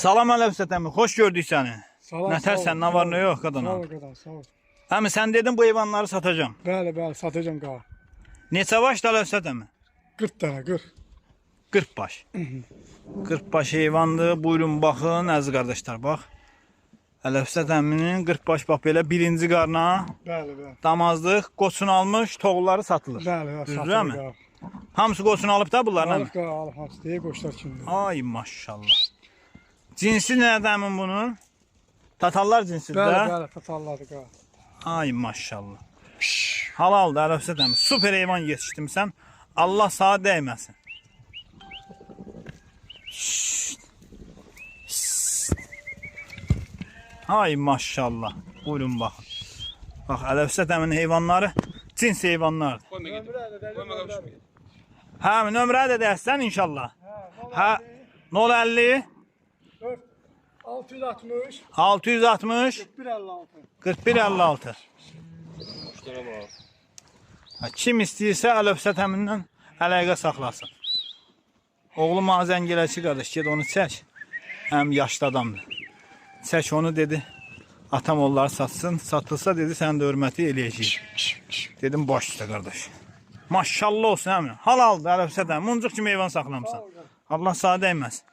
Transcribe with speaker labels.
Speaker 1: Salam Əlövsət əmi, xoş gördük səni.
Speaker 2: Salam,
Speaker 1: Nətərsən, nə var, nə yox qadına?
Speaker 2: Sağ ol qadın, sağ ol.
Speaker 1: Əmi, sən dedin bu heyvanları satacağım.
Speaker 2: Bəli, bəli, satacağım qağa.
Speaker 1: Neçə başda Əlövsət əmi?
Speaker 2: 40 dənə, 40.
Speaker 1: 40 baş. 40 baş heyvandır. Buyurun, baxın, əziz qardaşlar, bax. Əlövsət əminin 40 baş, bax belə birinci qarna.
Speaker 2: Bəli, bəli.
Speaker 1: Damazlıq, qoçun almış, toğulları satılır.
Speaker 2: Bəli, bəli,
Speaker 1: Düzdür
Speaker 2: satılır
Speaker 1: əmi?
Speaker 2: qağa.
Speaker 1: Hamısı qoçun alıb da bunlarla.
Speaker 2: Alıq qağa, alıq hamısı deyə qoçlar kimdir?
Speaker 1: Ay maşallah. Cinsi nədir əmin bunun? Tatallar cinsidir
Speaker 2: Bəli,
Speaker 1: də?
Speaker 2: bəli, tatarladı qağa.
Speaker 1: Ay maşallah. Halaldır Əlövsət əmi. Super heyvan yetişdirmisən. Allah sağa dəyməsin. Ay maşallah. Buyurun baxın. Bax Əlövsət əminin heyvanları cins heyvanlardır. Hə, nömrə də deyərsən inşallah. Hə, 050
Speaker 2: 660
Speaker 1: 660
Speaker 2: 156.
Speaker 1: 4156. Kim istəyirsə Əlövsət əmindən əlaqə saxlasın. Oğlum mənə zəng eləçi qardaş, ged onu çək. Həm yaşlı adamdır. Çək onu dedi. Atam onları satsın. Satılsa dedi sən də hörməti eləyəcəyik. Dedim baş üstə qardaş. Maşallah olsun əmi. Halaldır Əlövsət əmi. Muncuk kimi heyvan saxlamısan. Allah sağ dəyməz.